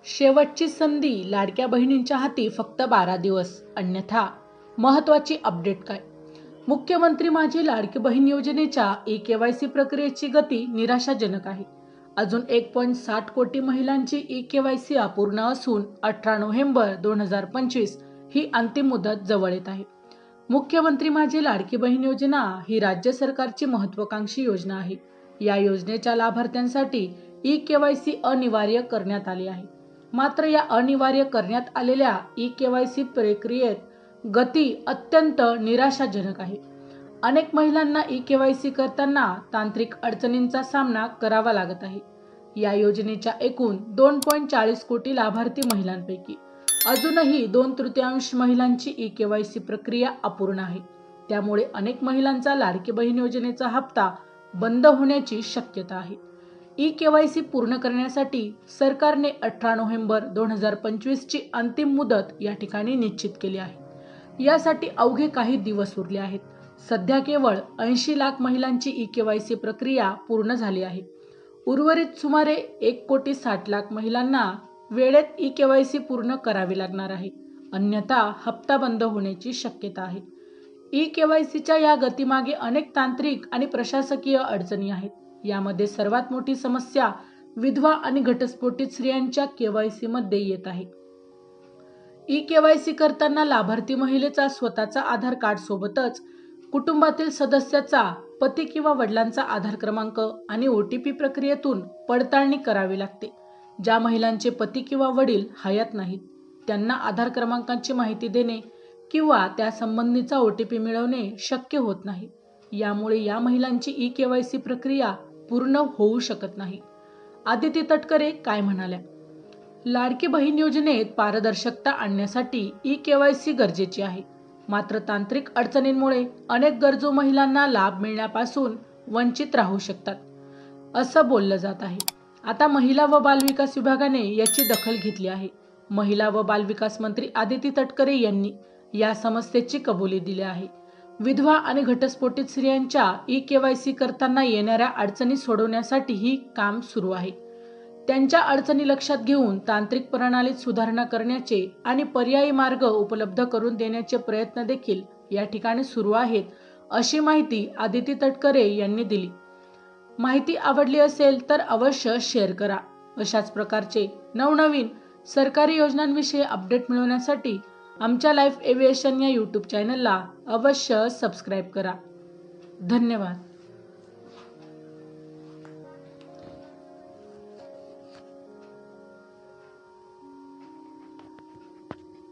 शेवटची संधी लाडक्या बहिणींच्या हाती फक्त 12 दिवस. अन्यथा महत्त्वाची अपडेट काय? मुख्यमंत्री माझी लाडकी बहीण योजनेच्या ई-केवायसी प्रक्रियेची गती निराशाजनक आहे. अजून 1.7 कोटी महिलांची ई-केवायसी अपूर्ण असून 18 नोव्हेंबर 2025 ही अंतिम मुदत जवळ येत आहे. मुख्यमंत्री माझी लाडकी बहीण योजना ही राज्य सरकारची महत्त्वाकांक्षी योजना आहे. या योजनेच्या लाभार्थ्यांसाठी ई-केवायसी अनिवार्य करण्यात आली आहे. मात्र या अनिवार्य करण्यात आलेल्या ई-केवायसी प्रक्रियेत गती अत्यंत निराशाजनक आहे. अनेक महिलांना ई-केवायसी करताना तांत्रिक अडचणींचा सामना करावा लागत आहे. या योजनेच्या एकूण 2.40 कोटी लाभार्थी महिलांपैकी अजूनही 2/3 महिलांची ई-केवायसी प्रक्रिया अपूर्ण आहे. त्यामुळे अनेक महिलांचा लाडकी बहीण योजनेचा हप्ता बंद होण्याची शक्यता आहे. ई-केवायसी पूर्ण करण्यासाठी सरकारने 18 नोव्हेंबर 2025 ची अंतिम मुदत या ठिकाणी निश्चित केली आहे. यासाठी अवघे काही दिवस उरले आहेत. सध्या केवळ 80 लाख महिलांची ई-केवायसी प्रक्रिया पूर्ण झाली आहे. उर्वरित सुमारे 1,60,00,000 महिलांना वेळेत ई-केवायसी पूर्ण करावी लागणार आहे. अन्यथा हप्ता बंद होण्याची शक्यता आहे. ई-केवायसीच्या या गतीमागे अनेक तांत्रिक आणि प्रशासकीय अडचणी आहेत. यामध्ये सर्वात मोठी समस्या विधवा आणि घटस्फोटित स्त्रियांच्या केवायसी मध्ये येत आहे. ई-केवायसी करताना लाभार्थी महिलेचा स्वतःचा आधार कार्ड सोबतच कुटुंबातील सदस्याचा, पती किंवा वडिलांचा आधार क्रमांक आणि OTP प्रक्रियेतून पडताळणी करावी लागते. ज्या महिलांचे पती किंवा वडील हयात नाहीत त्यांना आधार क्रमांकाची माहिती देणे किंवा त्या संबंधीचा OTP मिळवणे शक्य होत नाही. यामुळे या महिलांची ई-केवायसी प्रक्रिया पूर्ण होऊ शकत नाही. आदिती तटकरे काय म्हणाल्या? लाडकी बहीण योजनेत पारदर्शकता आणण्यासाठी ई-केवायसी गरजेची आहे. मात्र तांत्रिक अडचणींमुळे अनेक गरजू महिलांना लाभ मिळण्यापासून वंचित राहू शकतात, असं बोललं जात आहे. आता महिला व बालविकास विभागाने याची दखल घेतली आहे. महिला व बालविकास मंत्री आदिती तटकरे यांनी या समस्येची कबुली दिली आहे. विधवा आणि घटस्फोटित स्त्रियांच्या ई-केवायसी करताना येणाऱ्या अडचणी सोडवण्यासाठी ही काम सुरू आहे. त्यांच्या अडचणी लक्षात घेऊन तांत्रिक प्रणालीत सुधारणा करण्याचे आणि पर्यायी मार्ग उपलब्ध करून देण्याचे प्रयत्न देखील या ठिकाणी सुरू आहेत, अशी माहिती आदिती तटकरे यांनी दिली. माहिती आवडली असेल तर अवश्य शेअर करा. अशाच प्रकारचे नवनवीन सरकारी योजनांविषयी अपडेट मिळवण्यासाठी आमच्या लाईफ एव्हिएशन या YouTube चॅनलला अवश्य सबस्क्राईब करा. धन्यवाद.